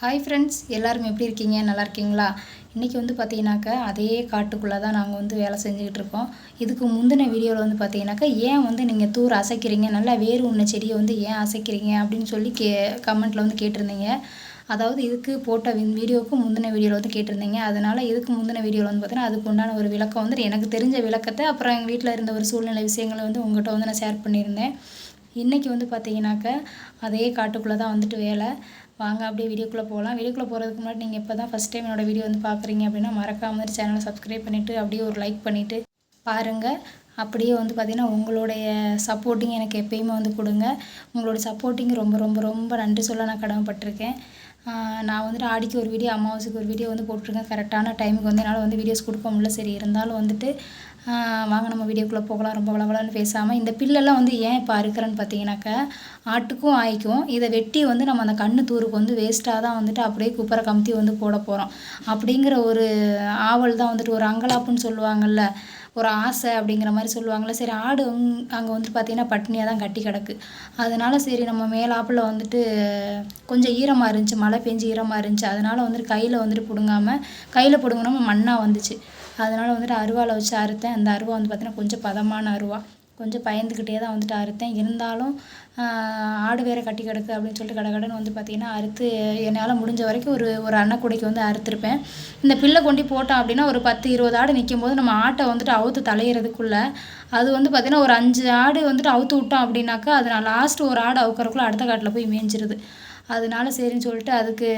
Hi friends, எல்லாரும் எப்படி இருக்கீங்க? நல்லா இருக்கீங்களா? இன்றைக்கி வந்து பார்த்தீங்கன்னாக்கா அதே காட்டுக்குள்ளே தான் நாங்கள் வந்து வேலை செஞ்சுக்கிட்டு இருக்கோம். இதுக்கு முந்தின வீடியோவில் வந்து பார்த்தீங்கன்னாக்கா ஏன் வந்து நீங்கள் தூர் அசைக்கிறீங்க, நல்லா வேர் உண்ண செடியை வந்து ஏன் அசைக்கிறீங்க அப்படின்னு சொல்லி கமெண்ட்டில் வந்து கேட்டிருந்தீங்க. அதாவது இதுக்கு போட்ட வீடியோவுக்கு முந்தின வீடியோவில் வந்து கேட்டிருந்தீங்க. அதனால் இதுக்கு முந்தின வீடியோவில் வந்து பார்த்தீங்கன்னா அதுக்கு உண்டான ஒரு விளக்கம் வந்து எனக்கு தெரிஞ்ச விளக்கத்தை, அப்புறம் எங்கள் வீட்டில் இருந்த ஒரு சூழ்நிலை விஷயங்களை வந்து உங்கள்கிட்ட வந்து நான் ஷேர் பண்ணியிருந்தேன். இன்றைக்கி வந்து பார்த்தீங்கன்னாக்கா அதே காட்டுக்குள்ளே தான் வந்துட்டு வேலை. வாங்க அப்படியே வீடியோக்குள்ளே போகலாம். வீடியோக்குள்ளே போகிறதுக்கு முன்னாடி நீங்கள் இப்போ தான் ஃபஸ்ட் டைம் என்னோடய வீடியோ வந்து பார்க்குறீங்க அப்படின்னா மறக்காமல் சேனலை சப்ஸ்கிரைப் பண்ணிவிட்டு அப்படியே ஒரு லைக் பண்ணிவிட்டு பாருங்கள். அப்படியே வந்து பார்த்திங்கன்னா உங்களுடைய சப்போர்ட்டிங் எனக்கு எப்பயுமே வந்து கொடுங்க. உங்களுடைய சப்போர்ட்டிங் ரொம்ப ரொம்ப ரொம்ப நன்றி சொல்ல நான் கடமைப்பட்டிருக்கேன். நான் வந்துட்டு ஆடிக்கு ஒரு வீடியோ, அமாவாசைக்கு ஒரு வீடியோ வந்து போட்டிருக்கேன். கரெக்டான டைமுக்கு வந்து என்னால் வந்து வீடியோஸ் கொடுக்க முடியல. சரி இருந்தாலும் வந்துட்டு வாங்க நம்ம வீடியோக்குள்ளே போகலாம். ரொம்ப வளவலன்னு பேசாமல் இந்த பில்லெல்லாம் வந்து ஏன் இப்போ அறுக்கிறேன்னு பார்த்தீங்கன்னாக்கா ஆட்டுக்கும் ஆய்க்கும் இதை வெட்டி வந்து நம்ம அந்த கண்ணு தூருக்கு வந்து வேஸ்ட்டாக தான் வந்துட்டு அப்படியே குப்பரை கமுத்தி வந்து போட போகிறோம் அப்படிங்கிற ஒரு ஆவல் தான் வந்துட்டு, ஒரு அங்கலாப்புன்னு சொல்லுவாங்கள்ல, ஒரு ஆசை அப்படிங்கிற மாதிரி சொல்லுவாங்கள்ல. சரி ஆடு அங்கே வந்துட்டு பார்த்திங்கன்னா பட்டினியாக தான் கட்டி கிடக்கு. அதனால் சரி நம்ம மேலாப்பில் வந்துட்டு கொஞ்சம் ஈரமாக இருந்துச்சு, மழை பெஞ்சு ஈரமாக இருந்துச்சு. அதனால் வந்துட்டு கையில் வந்துட்டு பிடுங்காமல் கையில் பிடுங்கினோம் மண்ணாக வந்துச்சு. அதனால் வந்துட்டு அருவாவில் வச்சு அறுத்தேன். அந்த அருவா வந்து பார்த்திங்கன்னா கொஞ்சம் பதமான அருவா, கொஞ்சம் பயந்துக்கிட்டே தான் வந்துட்டு அறுத்தேன். இருந்தாலும் ஆடு வேறு கட்டி கிடக்கு அப்படின்னு சொல்லிட்டு கடகடன்னு வந்து பார்த்திங்கன்னா அறுத்து என்னால் முடிஞ்ச வரைக்கும் ஒரு அன்னக்கூடைக்கு வந்து அறுத்துருப்பேன். இந்த பில்லை கொண்டு போட்டோம் அப்படின்னா ஒரு 10-20 ஆடு நிற்கும் போது நம்ம ஆட்டை வந்துட்டு அவுத்து தலையிறதுக்குள்ளே அது வந்து பார்த்திங்கன்னா ஒரு 5 ஆடு வந்துட்டு அவுத்து விட்டோம் அப்படின்னாக்கா அது நான் லாஸ்ட்டு ஒரு ஆடு அவுக்கிறக்குள்ளே அடுத்த காட்டில் போய் மேய்ஞ்சிருது. அதனால சரின்னு சொல்லிட்டு அதுக்கு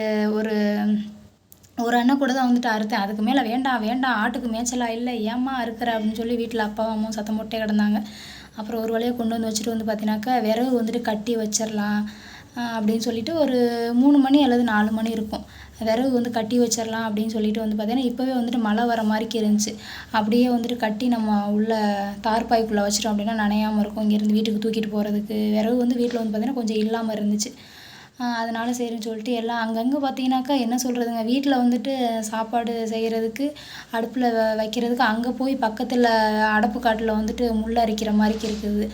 ஒரு அண்ணன் கூட தான் வந்துட்டு அறுத்தேன். அதுக்கு மேலே வேண்டாம் வேண்டாம் ஆட்டுக்கு மேய்ச்சலாக இல்லை, ஏம்மா அறுக்கிற அப்படின்னு சொல்லி வீட்டில் அப்பாவும் அம்மாவும் சத்தம் போட்டே கிடந்தாங்க. அப்புறம் ஒரு வழியாக கொண்டு வந்து வச்சுட்டு வந்து பார்த்தீங்கன்னாக்கா விறகு வந்துட்டு கட்டி வச்சிடலாம் அப்படின்னு சொல்லிட்டு ஒரு 3 மணி அல்லது 4 மணி இருக்கும். விறகு வந்து கட்டி வச்சிடலாம் அப்படின்னு சொல்லிட்டு வந்து பார்த்தீங்கன்னா இப்போவே வந்துட்டு மழை வர மாதிரிக்கு இருந்துச்சு. அப்படியே வந்துட்டு கட்டி நம்ம உள்ள தார்பாய்க்குள்ளே வச்சிட்டோம் அப்படின்னா நனையாமல் இருக்கும். இங்கேருந்து வீட்டுக்கு தூக்கிட்டு போகிறதுக்கு விறகு வந்து வீட்டில் வந்து பார்த்திங்கன்னா கொஞ்சம் இல்லாமல் இருந்துச்சு. அதனால் சரின்னு சொல்லிட்டு எல்லாம் அங்கங்கே பார்த்தீங்கன்னாக்கா என்ன சொல்கிறதுங்க, வீட்டில் வந்துட்டு சாப்பாடு செய்கிறதுக்கு அடுப்பில் வைக்கிறதுக்கு அங்கே போய் பக்கத்தில் அடப்பு காட்டில் வந்துட்டு முள் அரிக்கிற மாதிரிக்கு இருக்குது.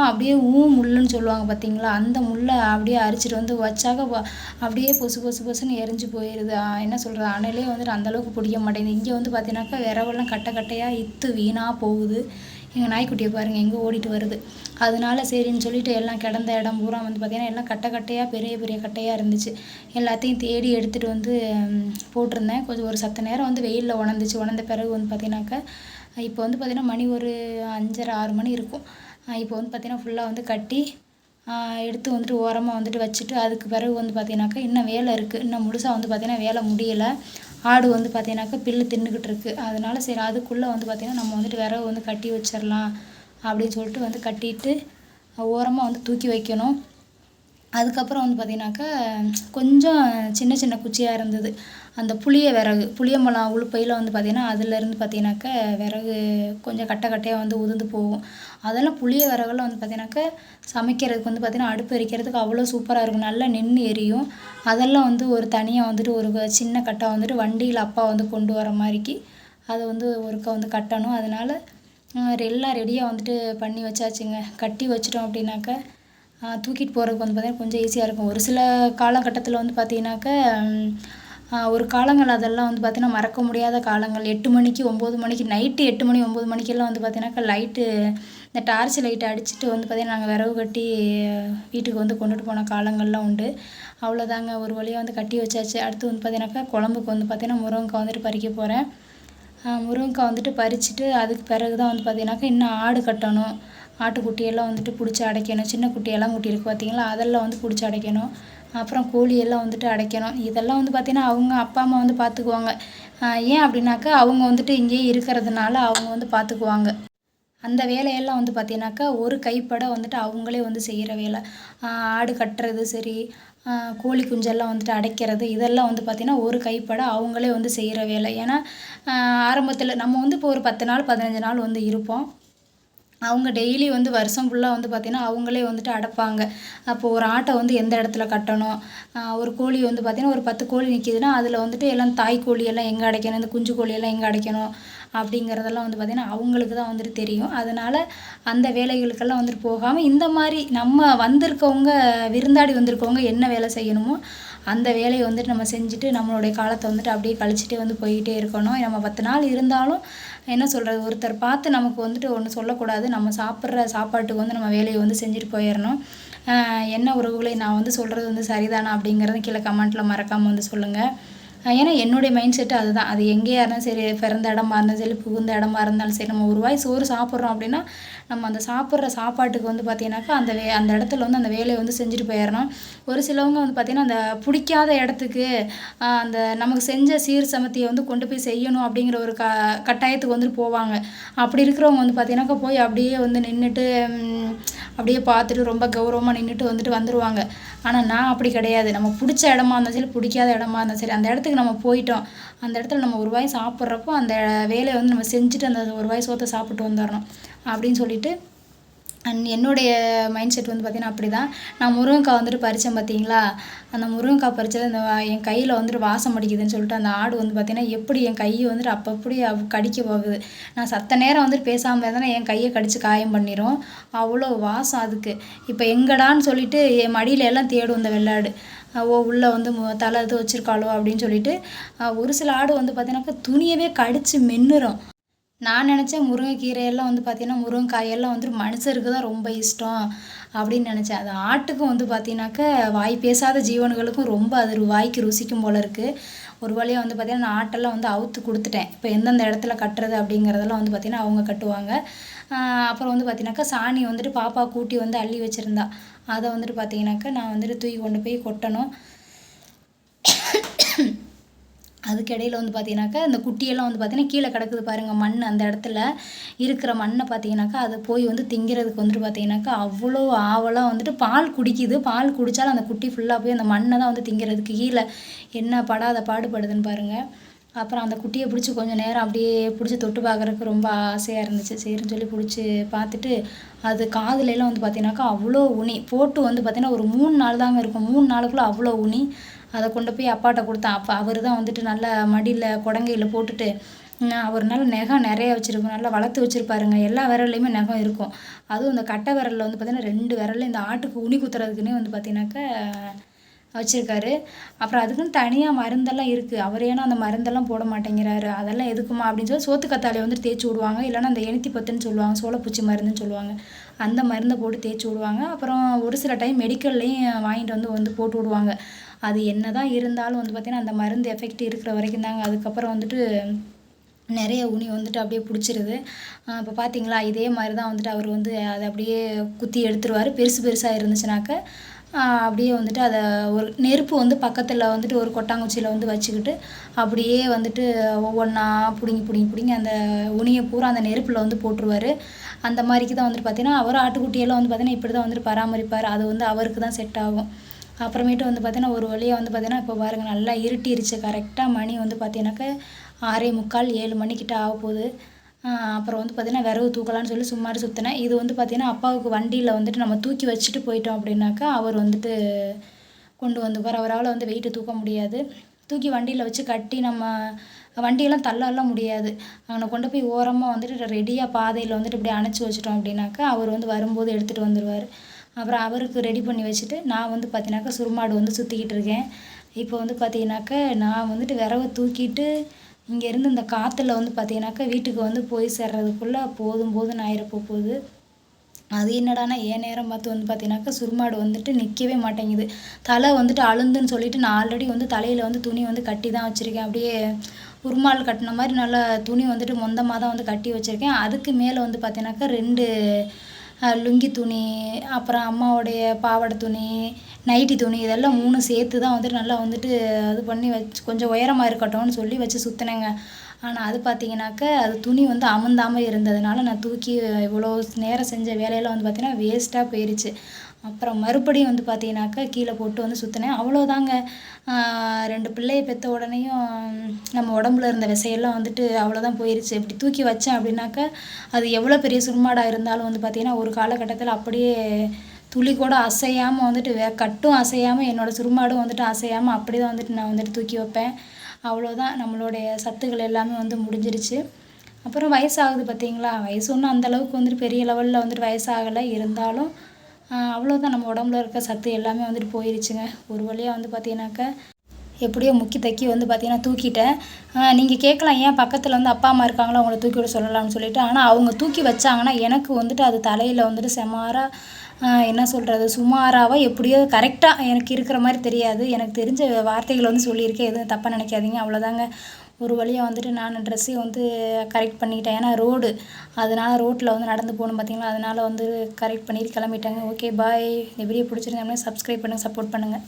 அப்படியே முள்ளுன்னு சொல்லுவாங்க பார்த்தீங்களா, அந்த முள்ளை அப்படியே அரிச்சிட்டு வந்து வச்சாக்க அப்படியே பொசு பொசு பொசுன்னு எரிஞ்சு போயிடுது. என்ன சொல்கிறது, அனலே வந்துட்டு அந்தளவுக்கு பிடிக்க மாட்டேங்குது. இங்கே வந்து பார்த்தீங்கன்னாக்கா விரவெல்லாம் கட்டை கட்டையாக இத்து வீணாக போகுது. எங்கள் நாய்க்குட்டியை பாருங்கள் எங்கே ஓடிட்டு வருது. அதனால சரின்னு சொல்லிட்டு எல்லாம் கிடந்த இடம் பூரா வந்து பார்த்திங்கன்னா எல்லாம் கட்டை கட்டையாக பெரிய பெரிய கட்டையாக இருந்துச்சு. எல்லாத்தையும் தேடி எடுத்துகிட்டு வந்து போட்டிருந்தேன். கொஞ்சம் ஒரு சத்த நேரம் வந்து வெயிலில் உணர்ந்துச்சு. உணர்ந்த பிறகு வந்து பார்த்திங்கனாக்கா இப்போ வந்து பார்த்திங்கன்னா மணி ஒரு 5:30-6 மணி இருக்கும். இப்போ வந்து பார்த்திங்கன்னா ஃபுல்லாக வந்து கட்டி எடுத்து வந்துட்டு ஓரமாக வந்துட்டு வச்சுட்டு அதுக்கு பிறகு வந்து பார்த்திங்கனாக்கா இன்னும் வேலை இருக்குது. இன்னும் முழுசாக வந்து பார்த்திங்கன்னா வேலை முடியலை. ஆடு வந்து பார்த்திங்கனாக்கா புல்லு தின்னுக்கிட்டு இருக்குது. அதனால சரி அதுக்குள்ளே வந்து பார்த்திங்கன்னா நம்ம வந்துட்டு விறகு வந்து கட்டி வச்சிடலாம் அப்படின்னு சொல்லிட்டு வந்து கட்டிட்டு ஓரமாக வந்து தூக்கி வைக்கணும். அதுக்கப்புறம் வந்து பார்த்திங்கனாக்கா கொஞ்சம் சின்ன சின்ன குச்சியாக இருந்தது. அந்த புளியம்பழம் உளுப்பையில் வந்து பார்த்திங்கன்னா அதிலேருந்து பார்த்திங்கனாக்கா விறகு கொஞ்சம் கட்டை கட்டையாக வந்து உதிர்ந்து போகும். அதெல்லாம் புளிய விறகுலாம் வந்து பார்த்திங்கனாக்கா சமைக்கிறதுக்கு வந்து பார்த்திங்கன்னா அடுப்பு எரிக்கிறதுக்கு அவ்வளோ சூப்பராக இருக்கும், நல்லா நின்று எரியும். அதெல்லாம் வந்து ஒரு தனியாக வந்துட்டு ஒரு சின்ன கட்டை வந்துட்டு வண்டியில் அப்பா வந்து கொண்டு வர மாதிரிக்கு அதை வந்து ஒருக்கா வந்து கட்டணும். அதனால் எல்லாம் ரெடியாக வந்துட்டு பண்ணி வச்சாச்சுங்க. கட்டி வச்சிட்டோம் அப்படின்னாக்கா தூக்கிட்டு போகிறதுக்கு வந்து பார்த்திங்கன்னா கொஞ்சம் ஈஸியாக இருக்கும். ஒரு சில காலகட்டத்தில் வந்து பார்த்திங்கனாக்கா ஒரு காலங்கள் அதெல்லாம் வந்து பார்த்திங்கன்னா மறக்க முடியாத காலங்கள். 8 மணிக்கு 9 மணிக்கு நைட்டு 8 மணி 9 மணிக்கெல்லாம் வந்து பார்த்திங்கனாக்கா லைட்டு, இந்த டார்ச் லைட்டை அடிச்சுட்டு வந்து பார்த்திங்கன்னா நாங்கள் விறகு கட்டி வீட்டுக்கு வந்து கொண்டுட்டு போன காலங்கள்லாம் உண்டு. அவ்வளோதாங்க, ஒரு வழியாக வந்து கட்டி வச்சாச்சு. அடுத்து வந்து பார்த்திங்கனாக்கா குழம்புக்கு வந்து பார்த்திங்கன்னா முருங்கைக்காய் வந்துட்டு பறிக்க போகிறேன். முருங்கைக்காய் வந்துட்டு பறிச்சுட்டு அதுக்கு பிறகு தான் வந்து பார்த்திங்கனாக்கா இன்னும் ஆடு கட்டணும். ஆட்டுக்குட்டியெல்லாம் வந்துட்டு பிடிச்சி அடைக்கணும். சின்ன குட்டியெல்லாம் குட்டி இருக்குது பார்த்திங்களா, அதெல்லாம் வந்து பிடிச்சி அடைக்கணும். அப்புறம் கோழியெல்லாம் வந்துட்டு அடைக்கணும். இதெல்லாம் வந்து பார்த்திங்கன்னா அவங்க அப்பா அம்மா வந்து பார்த்துக்குவாங்க. ஏன் அப்படின்னாக்கா அவங்க வந்துட்டு இங்கேயே இருக்கிறதுனால அவங்க வந்து பார்த்துக்குவாங்க. அந்த வேலையெல்லாம் வந்து பார்த்திங்கனாக்கா ஒரு கைப்பட வந்துட்டு அவங்களே வந்து செய்கிற வேலை. ஆடு கட்டுறது சரி, கோழி குஞ்செல்லாம் வந்துட்டு அடைக்கிறது, இதெல்லாம் வந்து பார்த்திங்கன்னா ஒரு கைப்பட அவங்களே வந்து செய்கிற வேலை. ஏன்னா ஆரம்பத்தில் நம்ம வந்து இப்போ ஒரு 10 நாள் 15 நாள் வந்து இருப்போம். அவங்க டெய்லி வந்து வருஷம் ஃபுல்லாக வந்து பார்த்திங்கன்னா அவங்களே வந்துட்டு அடைப்பாங்க. அப்போது ஒரு ஆட்டை வந்து எந்த இடத்துல கட்டணும், ஒரு கோழி வந்து பார்த்திங்கன்னா ஒரு 10 கோழி நிற்கிதுன்னா அதில் வந்துட்டு எல்லாம் தாய் கோழியெல்லாம் எங்கே அடைக்கணும், இந்த குஞ்சு கோழியெல்லாம் எங்கே அடைக்கணும் அப்படிங்கிறதெல்லாம் வந்து பார்த்திங்கன்னா அவங்களுக்கு தான் வந்துட்டு தெரியும். அதனால் அந்த வேலைகளுக்கெல்லாம் வந்துட்டு போகாமல் இந்த மாதிரி நம்ம வந்திருக்கவங்க, விருந்தாடி வந்திருக்கவங்க என்ன வேலை செய்யணுமோ அந்த வேலையை வந்துட்டு நம்ம செஞ்சுட்டு நம்மளுடைய காலத்தை வந்துட்டு அப்படியே கழிச்சிட்டே வந்து போய்கிட்டே இருக்கணும். நம்ம 10 நாள் இருந்தாலும் என்ன சொல்கிறது, ஒருத்தர் பார்த்து நமக்கு வந்துட்டு ஒன்று சொல்லக்கூடாது. நம்ம சாப்பிட்ற சாப்பாட்டுக்கு வந்து நம்ம வேலையை வந்து செஞ்சுட்டு போயிடணும். என்ன உறவுகளை நான் வந்து சொல்கிறது வந்து சரிதானா அப்படிங்கிறத கீழே கமெண்ட்டில் மறக்காமல் வந்து சொல்லுங்கள். ஏன்னா என்னுடைய மைண்ட் செட்டு அதுதான். அது எங்கேயா இருந்தாலும் சரி, பிறந்த இடமா இருந்தாலும் சரி, புகுந்த இடமா இருந்தாலும் சரி, நம்ம ஒரு வாய் சோறு சாப்பிட்றோம் அப்படின்னா நம்ம அந்த சாப்பிட்ற சாப்பாட்டுக்கு வந்து பார்த்திங்கனாக்கா அந்த இடத்துல வந்து அந்த வேலையை வந்து செஞ்சுட்டு போயிடணும். ஒரு சிலவங்க வந்து பார்த்திங்கன்னா அந்த பிடிக்காத இடத்துக்கு அந்த நமக்கு செஞ்ச சீர் சமத்தியை வந்து கொண்டு போய் செய்யணும் அப்படிங்கிற ஒரு கட்டாயத்துக்கு வந்துட்டு போவாங்க. அப்படி இருக்கிறவங்க வந்து பார்த்திங்கனாக்கா போய் அப்படியே வந்து நின்றுட்டு அப்படியே பார்த்துட்டு ரொம்ப கௌரவமாக நின்றுட்டு வந்துட்டு வந்துடுவாங்க. ஆனால் நான் அப்படி கிடையாது. நம்ம பிடிச்ச இடமா இருந்தாலும் சரி, பிடிக்காத இடமா இருந்தாலும் சரி, அந்த இடத்துக்கு நம்ம போயிட்டோம். அந்த இடத்துல நம்ம ஒரு வாய் சாப்பிட்றப்போ அந்த வேலையை வந்து நம்ம செஞ்சுட்டு அந்த ஒரு வாய் சோத்தை சாப்பிட்டு வந்துடணும் அப்படின்னு சொல்லிட்டு என்னுடைய மைண்ட் செட் வந்து பார்த்திங்கன்னா அப்படி தான். நான் முருங்கைக்காய் வந்துட்டு பறித்தேன் பார்த்தீங்களா, அந்த முருங்கைக்காய் பறித்தது அந்த என் கையில் வந்துட்டு வாசம் அடிக்குதுன்னு சொல்லிட்டு அந்த ஆடு வந்து பார்த்திங்கன்னா எப்படி என் கையை வந்துட்டு அப்படி கடிக்க போகுது. நான் சத்த நேரம் வந்துட்டு பேசாமல் இருந்தேன்னா என் கையை கடித்து காயம் பண்ணிடும். அவ்வளோ வாசம் அதுக்கு. இப்போ எங்கடான்னு சொல்லிட்டு என் மடியில எல்லாம் தேடும் இந்த வெள்ளாடு. உள்ளே வந்து தலை இது வச்சுருக்காளோ அப்படின்னு சொல்லிட்டு. ஒரு சில ஆடு வந்து பார்த்திங்கனாக்கா துணியவே கடித்து மென்னுரும். நான் நினச்சேன் முருங்கைக்கீரையெல்லாம் வந்து பார்த்திங்கன்னா முருங்கைக்காயெல்லாம் வந்துட்டு மனுஷருக்கு தான் ரொம்ப இஷ்டம் அப்படின்னு நினச்சேன். அது ஆட்டுக்கும் வந்து பார்த்திங்கனாக்கா வாய் பேசாத ஜீவன்களுக்கும் ரொம்ப அது வாய்க்கு ருசிக்கும் போல இருக்குது. ஒரு வழியாக வந்து பார்த்திங்கன்னா நான் ஆட்டெல்லாம் வந்து அவுத்து கொடுத்துட்டேன். இப்போ எந்தெந்த இடத்துல கட்டுறது அப்படிங்கிறதெல்லாம் வந்து பார்த்திங்கன்னா அவங்க கட்டுவாங்க. அப்புறம் வந்து பார்த்திங்கனாக்கா சாணி வந்துட்டு பாப்பா கூட்டி வந்து அள்ளி வச்சுருந்தா. அதை வந்துட்டு பார்த்திங்கனாக்கா நான் வந்துட்டு தூக்கி கொண்டு போய் கொட்டணும். அதுக்கிடையில் வந்து பார்த்திங்கனாக்கா இந்த குட்டியெல்லாம் வந்து பார்த்திங்கன்னா கீழே கிடக்குது பாருங்கள் மண். அந்த இடத்துல இருக்கிற மண்ணை பார்த்திங்கனாக்கா அதை போய் வந்து திங்கிறதுக்கு வந்துட்டு பார்த்திங்கனாக்கா அவ்வளோ ஆவலாக வந்துட்டு பால் குடிக்குது. பால் குடித்தாலும் அந்த குட்டி ஃபுல்லாக போய் அந்த மண்ணை தான் வந்து திங்கிறதுக்கு கீழே என்ன படாத பாடுபடுதுன்னு பாருங்கள். அப்புறம் அந்த குட்டியை பிடிச்சி கொஞ்சம் நேரம் அப்படியே பிடிச்சி தொட்டு பார்க்குறதுக்கு ரொம்ப ஆசையாக இருந்துச்சு. சரின்னு சொல்லி பிடிச்சி பார்த்துட்டு அது காதுலெல்லாம் வந்து பார்த்திங்கனாக்கா அவ்வளோ உனி போட்டு வந்து பார்த்திங்கன்னா ஒரு 3 நாள் தாங்க இருக்கும். 3 நாளுக்குள்ளே அவ்வளோ உனி. அதை கொண்டு போய் அப்பாட்ட கொடுத்தேன். அப்போ அவர் தான் வந்துட்டு நல்லா மடியில் கொடங்கையில் போட்டுட்டு அவர் நல்ல நகம் நிறைய வச்சுருக்கும், நல்லா வளர்த்து வச்சுருப்பாருங்க. எல்லா விரல்லையுமே நகம் இருக்கும். அதுவும் இந்த கட்டை விரலில் வந்து பார்த்திங்கன்னா 2 விரல்ல இந்த ஆட்டுக்கு உனி குத்துறதுக்குன்னே வந்து பார்த்திங்கனாக்கா வச்சுருக்காரு. அப்புறம் அதுக்குன்னு தனியாக மருந்தெல்லாம் இருக்குது. அவர் ஏன்னா அந்த மருந்தெல்லாம் போட மாட்டேங்கிறாரு. அதெல்லாம் எதுக்குமா அப்படின்னு சொல்லி சோத்துக்கத்தாழையை வந்துட்டு தேய்ச்சி விடுவாங்க. இல்லைன்னா அந்த எனித்தி பத்துன்னு சொல்லுவாங்க, சோளப்பூச்சி மருந்துன்னு சொல்லுவாங்க. அந்த மருந்தை போட்டு தேய்ச்சி விடுவாங்க. அப்புறம் ஒரு சில டைம் மெடிக்கல்லையும் வாங்கிட்டு வந்து போட்டு விடுவாங்க. அது என்ன தான் இருந்தாலும் வந்து பார்த்திங்கன்னா அந்த மருந்து எஃபெக்ட் இருக்கிற வரைக்கும் தாங்க. அதுக்கப்புறம் வந்துட்டு நிறைய உனி வந்துட்டு அப்படியே பிடிச்சிருது. இப்போ பார்த்தீங்களா, இதே மாதிரி தான் வந்துட்டு அவர் வந்து அதை அப்படியே குத்தி எடுத்துருவார். பெருசாக இருந்துச்சுனாக்க அப்படியே வந்துட்டு அதை ஒரு நெருப்பு வந்து பக்கத்தில் வந்துட்டு ஒரு கொட்டாங்குச்சியில் வந்து வச்சுக்கிட்டு அப்படியே வந்துட்டு ஒவ்வொன்றா பிடுங்கி அந்த உனியை பூரா அந்த நெருப்பில் வந்து போட்டுருவார். அந்த மாதிரிக்கு தான் வந்துட்டு பார்த்திங்கன்னா அவர் ஆட்டுக்குட்டியெல்லாம் வந்து பார்த்திங்கன்னா இப்படி தான் வந்துட்டு பராமரிப்பார். அது வந்து அவருக்கு தான் செட் ஆகும். அப்புறமேட்டு வந்து பார்த்திங்கன்னா ஒரு வழியாக வந்து பார்த்திங்கன்னா இப்போ பாருங்கள் நல்லா இருட்டிருச்சு. கரெக்டாக மணி வந்து பார்த்திங்கனாக்கா 6:45 7 மணிக்கிட்ட ஆக போகுது. அப்புறம் வந்து பார்த்திங்கன்னா விறகு தூக்கலான்னு சொல்லி சும்மாரி சுற்றினேன். இது வந்து பார்த்திங்கன்னா அப்பாவுக்கு வண்டியில் வந்துட்டு நம்ம தூக்கி வச்சுட்டு போயிட்டோம் அப்படின்னாக்கா அவர் வந்துட்டு கொண்டு வந்துக்குவார். அவரால் வந்து வெயிட்டு தூக்க முடியாது. தூக்கி வண்டியில் வச்சு கட்டி நம்ம வண்டியெல்லாம் தள்ளலாம் முடியாது. அவனை கொண்டு போய் ஓரமாக வந்துட்டு ரெடியாக பாதையில் வந்துட்டு இப்படி அணைச்சி வச்சிட்டோம் அப்படின்னாக்கா அவர் வந்து வரும்போது எடுத்துகிட்டு வந்துடுவார். அப்புறம் அவருக்கு ரெடி பண்ணி வச்சுட்டு நான் வந்து பார்த்திங்கனாக்கா சுருமாடு வந்து சுற்றிக்கிட்டு இருக்கேன். இப்போ வந்து பார்த்திங்கனாக்கா நான் வந்துட்டு விறகு தூக்கிட்டு இங்கேருந்து இந்த காற்றுல வந்து பார்த்திங்கனாக்கா வீட்டுக்கு வந்து போய் சேர்றதுக்குள்ளே போதும்னு ஆயிரப்போ போகுது. அது என்னடானா ஏன் நேரம் பார்த்து வந்து பார்த்திங்கனாக்கா சுருமாடு வந்துட்டு நிற்கவே மாட்டேங்குது. தலை வந்துட்டு அழுந்துன்னு சொல்லிட்டு நான் ஆல்ரெடி வந்து தலையில் வந்து துணி வந்து கட்டி தான் வச்சுருக்கேன். அப்படியே உருமால் கட்டின மாதிரி நல்லா துணி வந்துட்டு மொந்தமாக தான் வந்து கட்டி வச்சுருக்கேன். அதுக்கு மேலே வந்து பார்த்திங்கனாக்கா 2 லுங்கி துணி, அப்புறம் அம்மாவுடைய பாவாடை துணி, நைட்டி துணி இதெல்லாம் 3 சேர்த்து தான் வந்துட்டு நல்லா வந்துட்டு இது பண்ணி கொஞ்சம் உயரமாக இருக்கட்டும்னு சொல்லி வச்சு சுற்றினேங்க. ஆனால் அது பார்த்திங்கனாக்கா அது துணி வந்து அமுந்தாமல் இருந்ததுனால நான் தூக்கி இவ்வளோ நேரம் செஞ்ச வேலையெல்லாம் வந்து பார்த்திங்கன்னா வேஸ்ட்டாக போயிடுச்சு. அப்புறம் மறுபடியும் வந்து பார்த்திங்கனாக்கா கீழே போட்டு வந்து சுற்றினேன். அவ்வளோதாங்க. 2 பிள்ளையை பெற்ற உடனேயும் நம்ம உடம்புல இருந்த விசையெல்லாம் வந்துட்டு அவ்வளோதான் போயிடுச்சு. இப்படி தூக்கி வச்சேன் அப்படின்னாக்கா அது எவ்வளோ பெரிய சுருமாடாக இருந்தாலும் வந்து பார்த்திங்கன்னா ஒரு காலகட்டத்தில் அப்படியே துளி கூட அசையாமல் வந்துட்டு கட்டும் அசையாமல் என்னோடய சுருமாடும் வந்துட்டு அசையாமல் அப்படி தான் வந்துட்டு நான் வந்துட்டு தூக்கி வைப்பேன். அவ்வளோதான், நம்மளுடைய சத்துக்கள் எல்லாமே வந்து முடிஞ்சிருச்சு. அப்புறம் வயசாகுது பார்த்திங்களா, வயசு ஒன்றும் அந்தளவுக்கு வந்துட்டு பெரிய லெவலில் வந்துட்டு வயசாகலை. இருந்தாலும் அவ்வளோதான் நம்ம உடம்புல இருக்க சத்து எல்லாமே வந்துட்டு போயிருச்சுங்க. ஒரு வழியாக வந்து பார்த்தீங்கன்னாக்கா எப்படியோ முக்கி தக்கி வந்து பார்த்தீங்கன்னா தூக்கிட்டேன். நீங்கள் கேட்கலாம் ஏன் பக்கத்தில் வந்து அப்பா, அம்மா இருக்காங்களா அவங்கள தூக்கி விட சொல்லலாம்னு சொல்லிட்டு. ஆனால் அவங்க தூக்கி வச்சாங்கன்னா எனக்கு வந்துட்டு அது தலையில் வந்துட்டு செமாரா என்ன சொல்கிறது சுமாராவா எப்படியோ கரெக்டாக எனக்கு இருக்கிற மாதிரி தெரியாது. எனக்கு தெரிஞ்ச வார்த்தைகள் வந்து சொல்லியிருக்கேன். எதுவும் தப்பாக நினைக்காதீங்க. அவ்வளோதாங்க. ஒரு வழியாக வந்துட்டு நான் ட்ரெஸ்ஸையும் வந்து கரெக்ட் பண்ணிக்கிட்டேன். ஏன்னா அதனால் ரோட்டில் வந்து நடந்து போகணும் பார்த்தீங்களா, அதனால் வந்து கரெக்ட் பண்ணிட்டு கிளம்பிட்டேங்க. Okay bye. இந்த வீடியோ பிடிச்சிருந்தா சப்ஸ்கிரைப் பண்ணுங்கள், சப்போர்ட் பண்ணுங்கள்.